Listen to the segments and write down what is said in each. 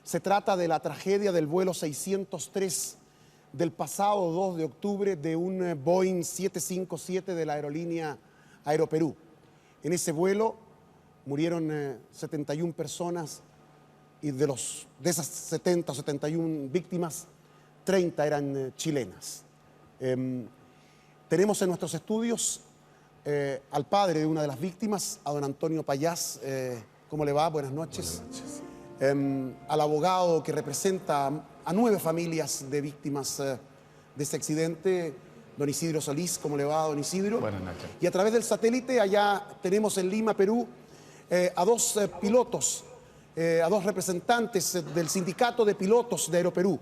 Se trata de la tragedia del vuelo 603 del pasado 2 de octubre de un Boeing 757 de la aerolínea Aeroperú. En ese vuelo murieron 71 personas y de esas 70 o 71 víctimas, 30 eran chilenas. Tenemos en nuestros estudios al padre de una de las víctimas, a don Antonio Payás. ¿Cómo le va? Buenas noches. Buenas noches. Al abogado que representa a 9 familias de víctimas de ese accidente, don Isidro Solís. ¿Cómo le va, don Isidro? Buenas noches. Y a través del satélite, allá tenemos en Lima, Perú, a 2 pilotos, a 2 representantes del sindicato de pilotos de Aeroperú,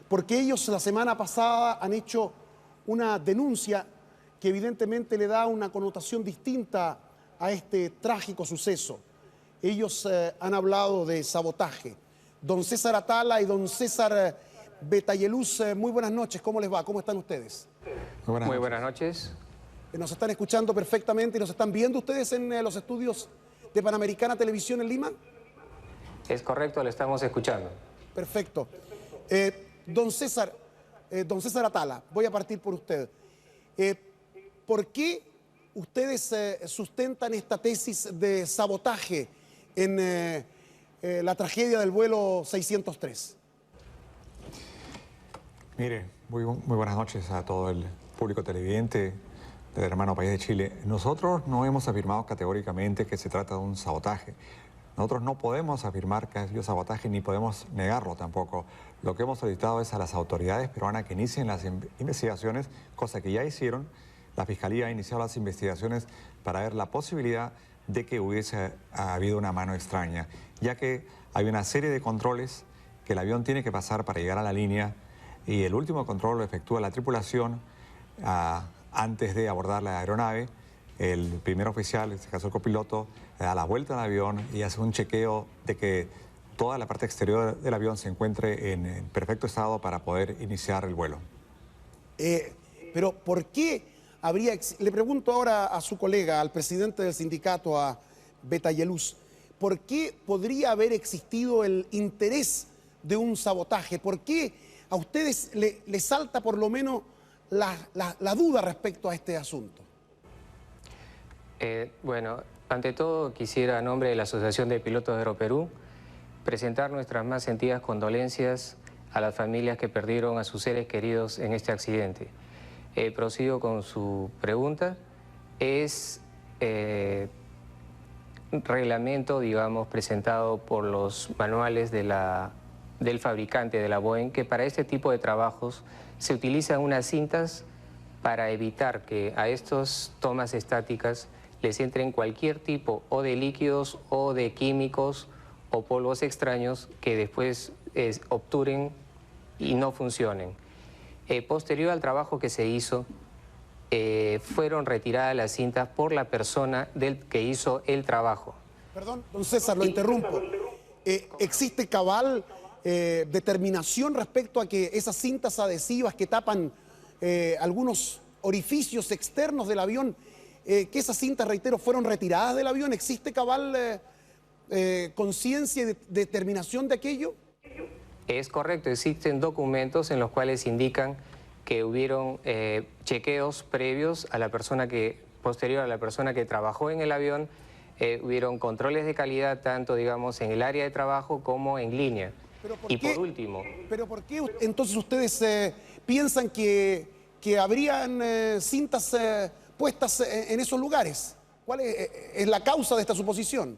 porque ellos la semana pasada han hecho una denuncia que evidentemente le da una connotación distinta a este trágico suceso. Ellos han hablado de sabotaje. Don César Atala y don César Betayeluz, muy buenas noches. ¿Cómo les va? ¿Cómo están ustedes? Muy buenas noches. ¿Nos están escuchando perfectamente y nos están viendo ustedes en los estudios de Panamericana Televisión en Lima? Es correcto, lo estamos escuchando. Perfecto. Don César Atala, voy a partir por usted. ¿Por qué ustedes sustentan esta tesis de sabotaje en la tragedia del vuelo 603? Mire, muy buenas noches a todo el público televidente del hermano país de Chile. Nosotros no hemos afirmado categóricamente que se trata de un sabotaje. Nosotros no podemos afirmar que ha sido sabotaje ni podemos negarlo tampoco. Lo que hemos solicitado es a las autoridades peruanas que inicien las investigaciones, cosa que ya hicieron. La Fiscalía ha iniciado las investigaciones para ver la posibilidad de que hubiese habido una mano extraña, ya que hay una serie de controles que el avión tiene que pasar para llegar a la línea y el último control lo efectúa la tripulación antes de abordar la aeronave. El primer oficial, en este caso el copiloto, da la vuelta al avión y hace un chequeo de que toda la parte exterior del avión se encuentre en perfecto estado para poder iniciar el vuelo. Pero ¿por qué habría... Le pregunto ahora a su colega, al presidente del sindicato, a Betayeluz, ¿por qué podría haber existido el interés de un sabotaje? ¿Por qué a ustedes les salta por lo menos la duda respecto a este asunto? Bueno, ante todo quisiera, a nombre de la Asociación de Pilotos de Aeroperú, presentar nuestras más sentidas condolencias a las familias que perdieron a sus seres queridos en este accidente. Prosigo con su pregunta. Es reglamento, digamos, presentado por los manuales del fabricante de la Boeing, que para este tipo de trabajos se utilizan unas cintas para evitar que a estas tomas estáticas les entren cualquier tipo o de líquidos o de químicos o polvos extraños que después obturen y no funcionen. Posterior al trabajo que se hizo, fueron retiradas las cintas por la persona que hizo el trabajo. Perdón, don César, lo interrumpo. ¿Existe cabal determinación respecto a que esas cintas adhesivas que tapan algunos orificios externos del avión, que esas cintas, reitero, fueron retiradas del avión? ¿Existe cabal conciencia y determinación de aquello? Es correcto, existen documentos en los cuales indican que hubieron chequeos previos a la persona posterior a la persona que trabajó en el avión, hubieron controles de calidad tanto, digamos, en el área de trabajo como en línea. Por último... ¿Pero por qué entonces ustedes piensan que habrían cintas puestas en esos lugares? ¿Cuál es la causa de esta suposición?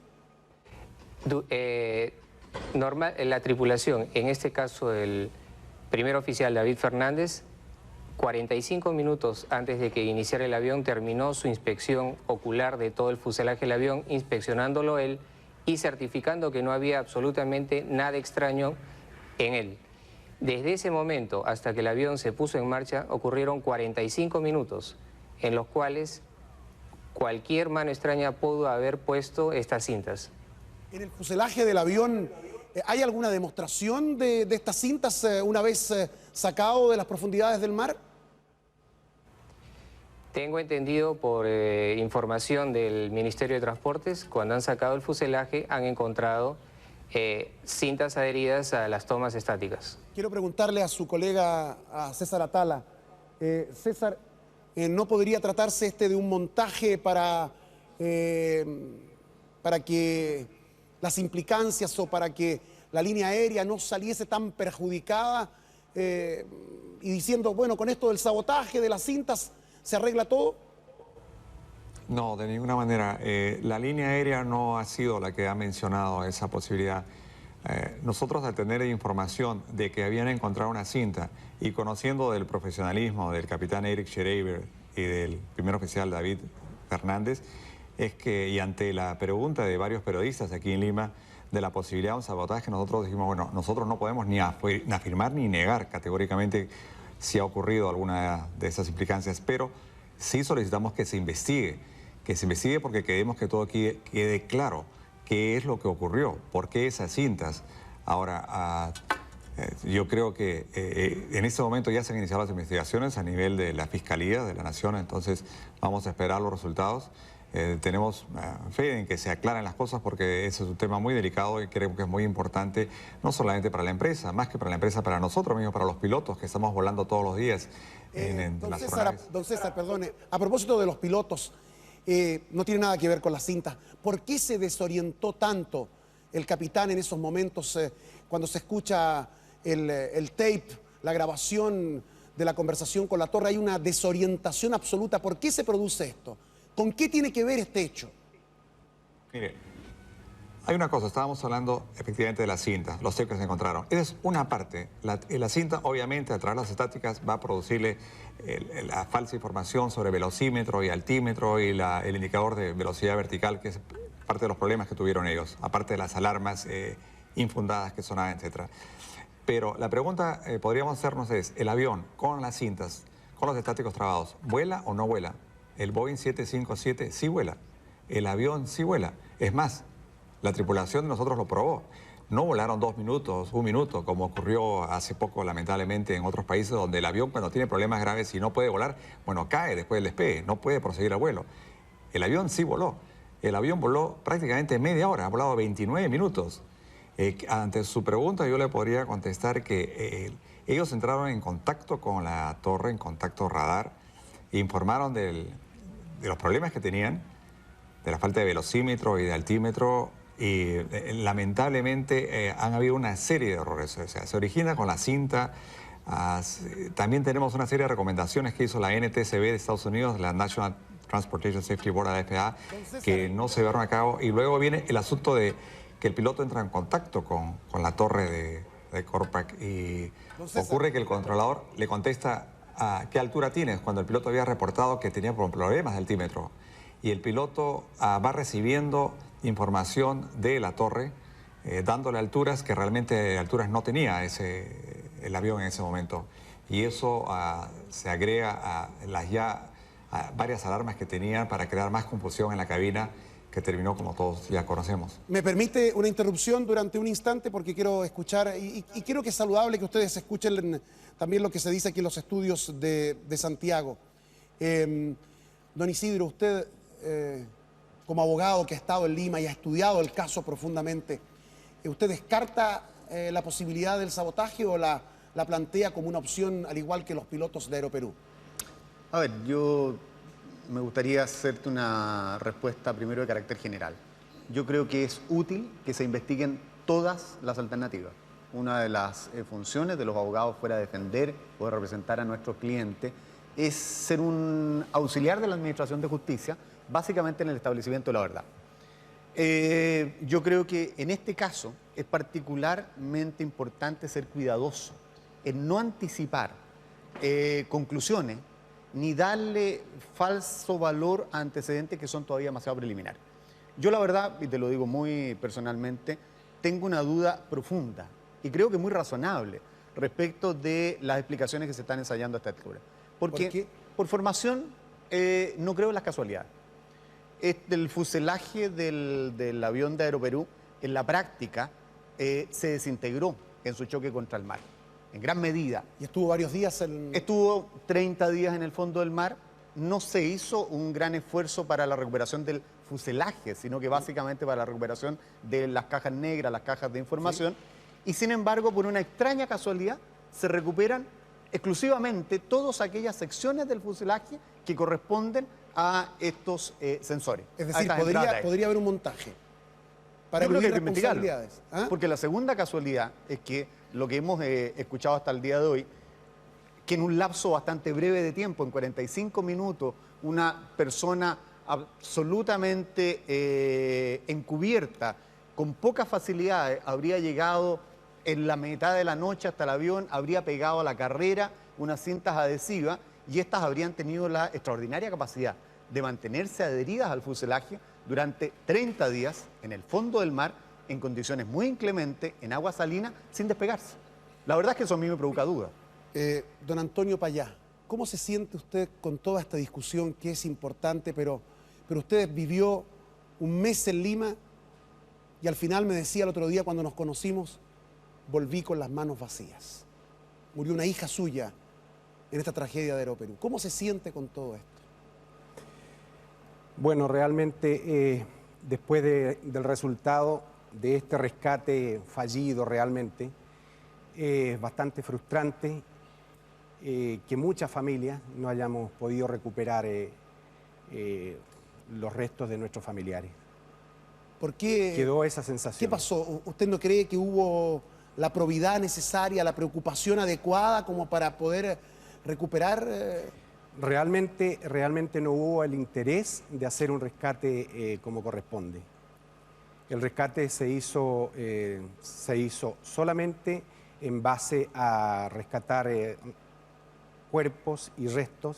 La tripulación, en este caso el primer oficial David Fernández, 45 minutos antes de que iniciara el avión terminó su inspección ocular de todo el fuselaje del avión, inspeccionándolo él y certificando que no había absolutamente nada extraño en él. Desde ese momento hasta que el avión se puso en marcha ocurrieron 45 minutos en los cuales cualquier mano extraña pudo haber puesto estas cintas. ¿En el fuselaje del avión hay alguna demostración de estas cintas una vez sacado de las profundidades del mar? Tengo entendido por información del Ministerio de Transportes, cuando han sacado el fuselaje han encontrado cintas adheridas a las tomas estáticas. Quiero preguntarle a su colega, a César Atala. César, ¿no podría tratarse de un montaje para que las implicancias o para que la línea aérea no saliese tan perjudicada y diciendo, bueno, con esto del sabotaje de las cintas se arregla todo? No, de ninguna manera. La línea aérea no ha sido la que ha mencionado esa posibilidad. Nosotros, al tener información de que habían encontrado una cinta y conociendo del profesionalismo del capitán Eric Schreiber y del primer oficial David Fernández, y ante la pregunta de varios periodistas aquí en Lima de la posibilidad de un sabotaje, nosotros dijimos, bueno, nosotros no podemos ni afirmar ni negar categóricamente si ha ocurrido alguna de esas implicancias, pero sí solicitamos que se investigue porque queremos que todo aquí quede claro qué es lo que ocurrió, por qué esas cintas. Ahora, yo creo que en este momento ya se han iniciado las investigaciones a nivel de la Fiscalía de la Nación, entonces vamos a esperar los resultados. Tenemos fe en que se aclaren las cosas porque ese es un tema muy delicado y creo que es muy importante, no solamente para la empresa, más que para la empresa, para nosotros mismos, para los pilotos que estamos volando todos los días en las aeronaves. Don César, perdone, a propósito de los pilotos, no tiene nada que ver con las cintas. ¿Por qué se desorientó tanto el capitán en esos momentos cuando se escucha el tape, la grabación de la conversación con la torre? Hay una desorientación absoluta. ¿Por qué se produce esto? ¿Con qué tiene que ver este hecho? Mire, hay una cosa, estábamos hablando efectivamente de las cintas, los tapes que se encontraron. Esa es una parte. La cinta, obviamente, a través de las estáticas va a producirle la falsa información sobre velocímetro y altímetro y el indicador de velocidad vertical, que es parte de los problemas que tuvieron ellos, aparte de las alarmas infundadas que sonaban, etc. Pero la pregunta podríamos hacernos es, ¿el avión con las cintas, con los estáticos trabados, vuela o no vuela? El Boeing 757 sí vuela, el avión sí vuela. Es más, la tripulación de nosotros lo probó. No volaron 2 minutos, 1 minuto, como ocurrió hace poco, lamentablemente, en otros países donde el avión, cuando tiene problemas graves y no puede volar, bueno, cae después del despegue, no puede proseguir el vuelo. El avión sí voló. El avión voló prácticamente media hora, ha volado 29 minutos. Ante su pregunta, yo le podría contestar que ellos entraron en contacto con la torre, en contacto radar, e informaron de los problemas que tenían, de la falta de velocímetro y de altímetro, y lamentablemente han habido una serie de errores. O sea, se origina con la cinta. También tenemos una serie de recomendaciones que hizo la NTSB de Estados Unidos, la National Transportation Safety Board, la FAA, que no se llevaron a cabo. Y luego viene el asunto de que el piloto entra en contacto con la torre de Corpac y ocurre que el controlador le contesta a qué altura tienes, cuando el piloto había reportado que tenía problemas de altímetro. Y el piloto va recibiendo información de la torre, dándole alturas que realmente alturas no tenía el avión en ese momento. Y eso se agrega a varias alarmas que tenían para crear más confusión en la cabina, que terminó como todos ya conocemos. ¿Me permite una interrupción durante un instante? Porque quiero escuchar, y creo que es saludable que ustedes escuchen también lo que se dice aquí en los estudios de Santiago. Don Isidro, usted, como abogado que ha estado en Lima y ha estudiado el caso profundamente, ¿usted descarta la posibilidad del sabotaje o la plantea como una opción, al igual que los pilotos de Aeroperú? A ver, yo me gustaría hacerte una respuesta primero de carácter general. Yo creo que es útil que se investiguen todas las alternativas. Una de las funciones de los abogados fuera de defender o de representar a nuestros clientes es ser un auxiliar de la Administración de Justicia, básicamente en el establecimiento de la verdad. Yo creo que en este caso es particularmente importante ser cuidadoso en no anticipar conclusiones ni darle falso valor a antecedentes que son todavía demasiado preliminares. Yo la verdad, y te lo digo muy personalmente, tengo una duda profunda y creo que muy razonable respecto de las explicaciones que se están ensayando a esta altura. Porque por formación no creo en las casualidades. El fuselaje del avión de Aeroperú en la práctica se desintegró en su choque contra el mar, en gran medida. ¿Y estuvo varios días Estuvo 30 días en el fondo del mar. No se hizo un gran esfuerzo para la recuperación del fuselaje, sino que básicamente para la recuperación de las cajas negras, las cajas de información. Y sin embargo, por una extraña casualidad, se recuperan exclusivamente todas aquellas secciones del fuselaje que corresponden a estos sensores. Es decir, podría haber un montaje para Yo creo que eludir hay que investigarlo, responsabilidades. ¿Ah? porque la segunda casualidad es que lo que hemos escuchado hasta el día de hoy, que en un lapso bastante breve de tiempo, en 45 minutos, una persona absolutamente encubierta, con pocas facilidades, habría llegado en la mitad de la noche hasta el avión, habría pegado a la carrera unas cintas adhesivas y estas habrían tenido la extraordinaria capacidad de mantenerse adheridas al fuselaje durante 30 días en el fondo del mar, en condiciones muy inclementes, en agua salina, sin despegarse. La verdad es que eso a mí me provoca duda. Don Antonio Payá, ¿cómo se siente usted con toda esta discusión que es importante, pero usted vivió un mes en Lima y al final me decía el otro día cuando nos conocimos, volví con las manos vacías? Murió una hija suya en esta tragedia de Aeroperú. ¿Cómo se siente con todo esto? Bueno, realmente después del resultado de este rescate fallido realmente, es bastante frustrante que muchas familias no hayamos podido recuperar los restos de nuestros familiares. ¿Por qué? Quedó esa sensación. ¿Qué pasó? ¿Usted no cree que hubo la probidad necesaria, la preocupación adecuada como para poder recuperar? Realmente no hubo el interés de hacer un rescate como corresponde. El rescate se hizo solamente en base a rescatar cuerpos y restos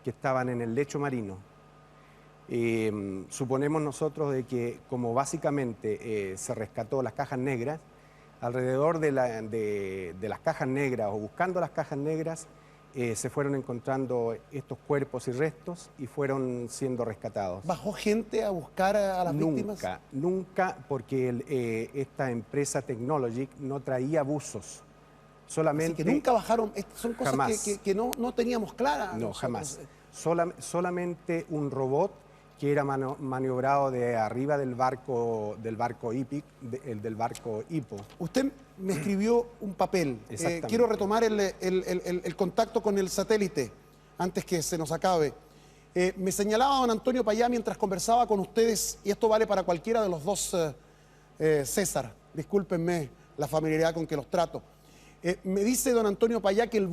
que estaban en el lecho marino. Suponemos nosotros de que como básicamente se rescató las cajas negras, alrededor de las cajas negras o buscando las cajas negras se fueron encontrando estos cuerpos y restos y fueron siendo rescatados. ¿Bajó gente a buscar a las víctimas? Nunca, porque esta empresa Technologic no traía buzos. Solamente, así que nunca bajaron, son cosas jamás. que no teníamos claras. No, nosotros. jamás. Solamente un robot que era maniobrado de arriba del barco Hippo. Usted me escribió un papel. Quiero retomar el contacto con el satélite antes que se nos acabe. Me señalaba don Antonio Payá mientras conversaba con ustedes, y esto vale para cualquiera de los dos César, discúlpenme la familiaridad con que los trato. Me dice don Antonio Payá que el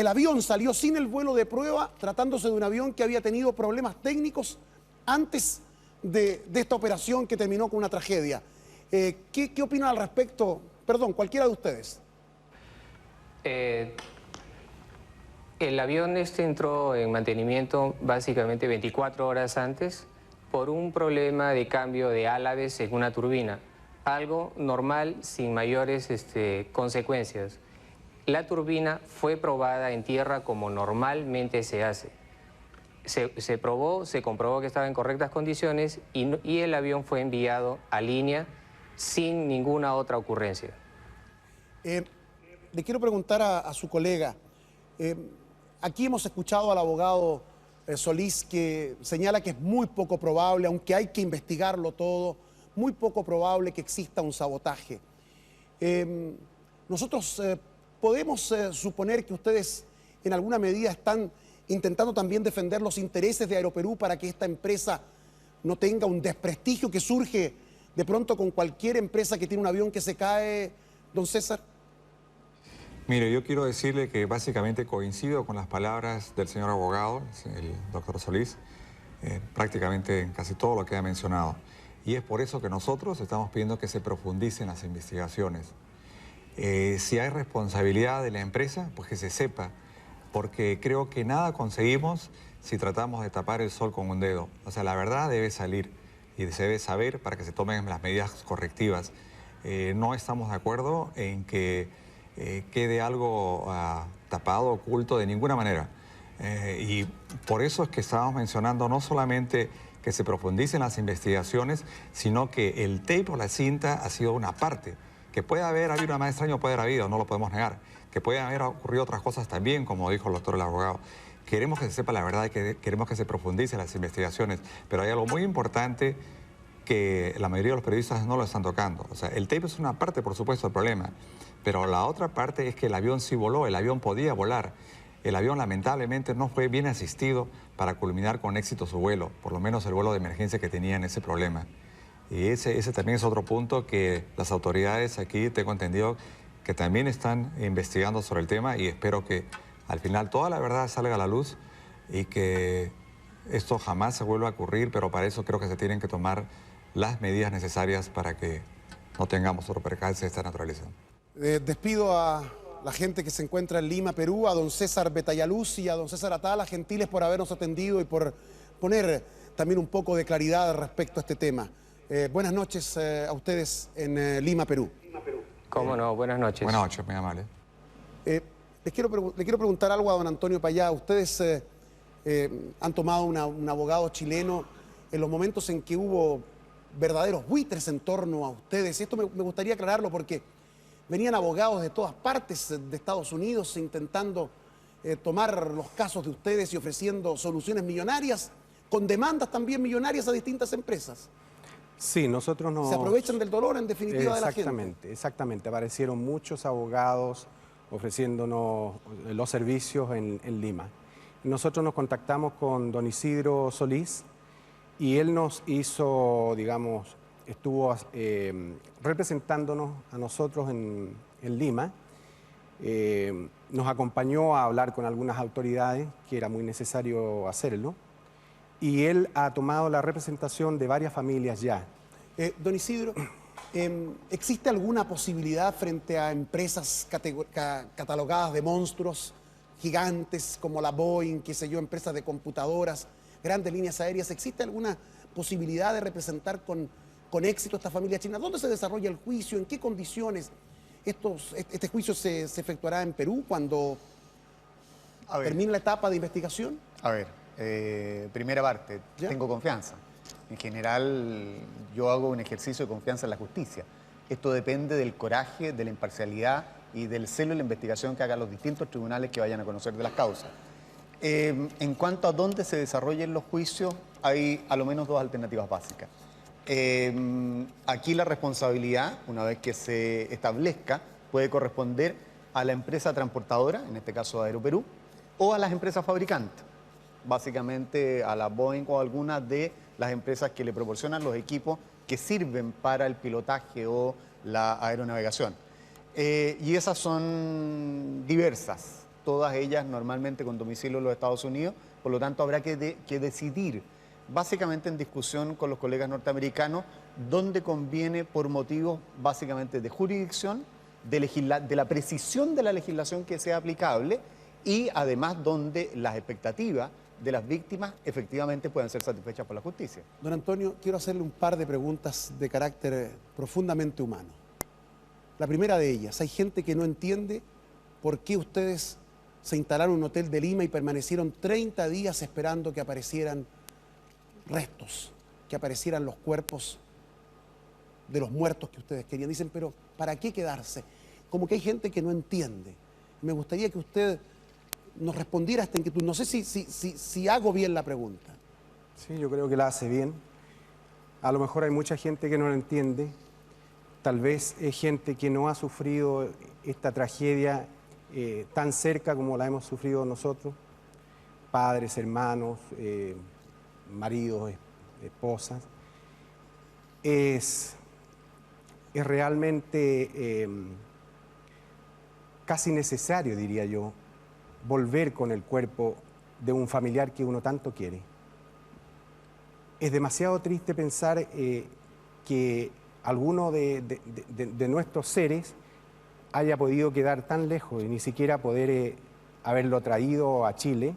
avión salió sin el vuelo de prueba, tratándose de un avión que había tenido problemas técnicos antes de esta operación que terminó con una tragedia. ¿Qué opinan al respecto? Perdón, cualquiera de ustedes. El avión entró en mantenimiento básicamente 24 horas antes por un problema de cambio de álabes en una turbina. Algo normal, sin mayores consecuencias. La turbina fue probada en tierra como normalmente se hace. Se comprobó que estaba en correctas condiciones y el avión fue enviado a línea sin ninguna otra ocurrencia. Le quiero preguntar a su colega. Aquí hemos escuchado al abogado Solís que señala que es muy poco probable, aunque hay que investigarlo todo, muy poco probable que exista un sabotaje. Nosotros podemos suponer que ustedes en alguna medida están intentando también defender los intereses de Aeroperú para que esta empresa no tenga un desprestigio que surge de pronto con cualquier empresa que tiene un avión que se cae, don César. Mire, yo quiero decirle que básicamente coincido con las palabras del señor abogado, el doctor Solís, prácticamente en casi todo lo que ha mencionado. Y es por eso que nosotros estamos pidiendo que se profundicen las investigaciones. Si hay responsabilidad de la empresa, pues que se sepa, porque creo que nada conseguimos si tratamos de tapar el sol con un dedo. O sea, la verdad debe salir y se debe saber para que se tomen las medidas correctivas. No estamos de acuerdo en que quede algo tapado, oculto, de ninguna manera. Y por eso es que estábamos mencionando no solamente que se profundicen las investigaciones, sino que el tape o la cinta ha sido una parte. Que puede haber habido una más extraña, puede haber habido, no lo podemos negar. Que pueden haber ocurrido otras cosas también, como dijo el doctor el abogado. queremos que se sepa la verdad y que queremos que se profundice las investigaciones, pero hay algo muy importante que la mayoría de los periodistas no lo están tocando. O sea, el tape es una parte, por supuesto, del problema, pero la otra parte es que el avión sí voló, el avión podía volar. El avión lamentablemente no fue bien asistido para culminar con éxito su vuelo, por lo menos el vuelo de emergencia que tenía en ese problema. Y ese también es otro punto que las autoridades aquí, tengo entendido, que también están investigando sobre el tema y espero que al final toda la verdad salga a la luz y que esto jamás se vuelva a ocurrir, pero para eso creo que se tienen que tomar las medidas necesarias para que no tengamos otro percance de esta naturaleza. Despido a la gente que se encuentra en Lima, Perú, a don César Betayaluz y a don César Atala, gentiles por habernos atendido y por poner también un poco de claridad respecto a este tema. Buenas noches a ustedes en Lima, Perú. ¿Cómo no? Buenas noches. Buenas noches, muy amable. Le quiero preguntar algo a don Antonio Payá. Ustedes han tomado un abogado chileno en los momentos en que hubo verdaderos buitres en torno a ustedes. Esto me gustaría aclararlo porque venían abogados de todas partes de Estados Unidos intentando tomar los casos de ustedes y ofreciendo soluciones millonarias, con demandas también millonarias a distintas empresas. Sí, nosotros nos... Se aprovechan del dolor, en definitiva, de la gente. Exactamente. Aparecieron muchos abogados ofreciéndonos los servicios en Lima. Nosotros nos contactamos con don Isidro Solís y él nos hizo, digamos, estuvo representándonos a nosotros en Lima. Nos acompañó a hablar con algunas autoridades, que era muy necesario hacerlo. Y él ha tomado la representación de varias familias ya. Don Isidro, ¿existe alguna posibilidad frente a empresas catalogadas de monstruos gigantes como la Boeing, qué sé yo, empresas de computadoras, grandes líneas aéreas? ¿Existe alguna posibilidad de representar con éxito a esta familia china? ¿Dónde se desarrolla el juicio? ¿En qué condiciones? ¿Este juicio se efectuará en Perú cuando termine la etapa de investigación? A ver, primera parte, ¿Ya? tengo confianza. En general, yo hago un ejercicio de confianza en la justicia. Esto depende del coraje, de la imparcialidad y del celo de la investigación que hagan los distintos tribunales que vayan a conocer de las causas. En cuanto a dónde se desarrollen los juicios, hay a lo menos dos alternativas básicas. Aquí la responsabilidad, una vez que se establezca, puede corresponder a la empresa transportadora, en este caso Aeroperú, o a las empresas fabricantes, básicamente a la Boeing o alguna de las empresas que le proporcionan los equipos que sirven para el pilotaje o la aeronavegación. Y esas son diversas, todas ellas normalmente con domicilio en los Estados Unidos, por lo tanto habrá que decidir, básicamente en discusión con los colegas norteamericanos, dónde conviene por motivos básicamente de jurisdicción, de la precisión de la legislación que sea aplicable y además donde las expectativas de las víctimas efectivamente puedan ser satisfechas por la justicia. Don Antonio, quiero hacerle un par de preguntas de carácter profundamente humano. La primera de ellas, hay gente que no entiende por qué ustedes se instalaron en un hotel de Lima y permanecieron 30 días esperando que aparecieran restos, que aparecieran los cuerpos de los muertos que ustedes querían. Dicen, pero ¿para qué quedarse? Como que hay gente que no entiende. Me gustaría que usted nos respondiera a esta inquietud. No sé si hago bien la pregunta. Sí, yo creo que la hace bien. A lo mejor hay mucha gente que no lo entiende. Tal vez es gente que no ha sufrido esta tragedia tan cerca como la hemos sufrido nosotros. Padres, hermanos, maridos, esposas. Es realmente casi necesario, diría yo, volver con el cuerpo de un familiar que uno tanto quiere. Es demasiado triste pensar que alguno de nuestros seres haya podido quedar tan lejos y ni siquiera poder haberlo traído a Chile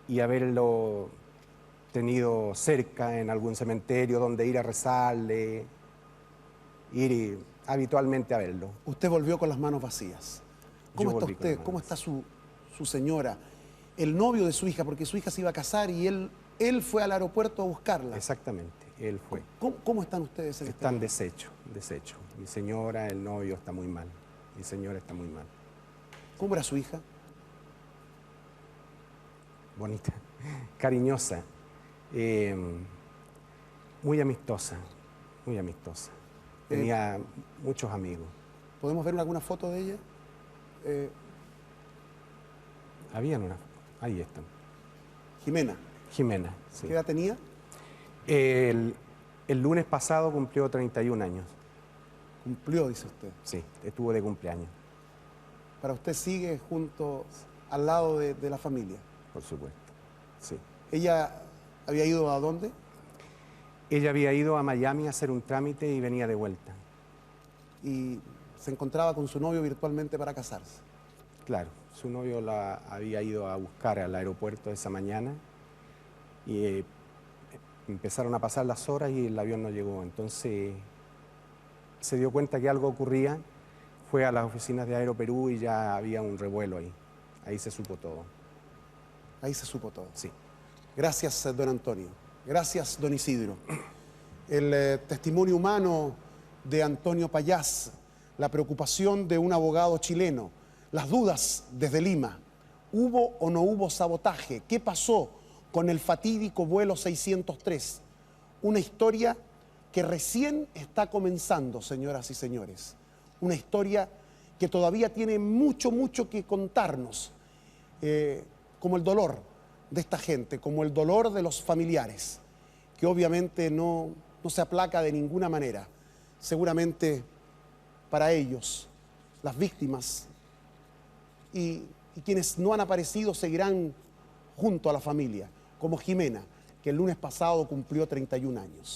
y haberlo tenido cerca en algún cementerio donde ir a rezarle, ir habitualmente a verlo. Usted volvió con las manos vacías. ¿Cómo está usted? ¿Cómo está su señora? El novio de su hija, porque su hija se iba a casar y él fue al aeropuerto a buscarla. Exactamente, él fue. ¿Cómo están ustedes en Están deshechos. Mi señora, el novio está muy mal. Mi señora está muy mal. ¿Cómo era su hija? bonita, cariñosa, muy amistosa, muy amistosa. Tenía muchos amigos. ¿Podemos ver alguna foto de ella? Habían una, ahí están. Jimena, Jimena, sí. ¿qué edad tenía? El lunes pasado cumplió 31 años. Cumplió, dice usted. Sí, estuvo de cumpleaños, Para usted sigue junto, al lado de la familia. por supuesto. Sí. ¿Ella había ido a dónde? Ella había ido a Miami a hacer un trámite y venía de vuelta. Y se encontraba con su novio virtualmente para casarse. Claro, su novio la había ido a buscar al aeropuerto esa mañana y empezaron a pasar las horas y el avión no llegó. Entonces se dio cuenta que algo ocurría, fue a las oficinas de Aeroperú y ya había un revuelo ahí. Ahí se supo todo. Ahí se supo todo. Sí. Gracias, don Antonio. Gracias, don Isidro. El testimonio humano de Antonio Payás, la preocupación de un abogado chileno, las dudas desde Lima. ¿Hubo o no hubo sabotaje? ¿Qué pasó con el fatídico vuelo 603? Una historia que recién está comenzando, señoras y señores. Una historia que todavía tiene mucho, mucho que contarnos, como el dolor de esta gente, como el dolor de los familiares, que obviamente no se aplaca de ninguna manera. Seguramente para ellos, las víctimas y quienes no han aparecido seguirán junto a la familia, como Jimena, que el lunes pasado cumplió 31 años.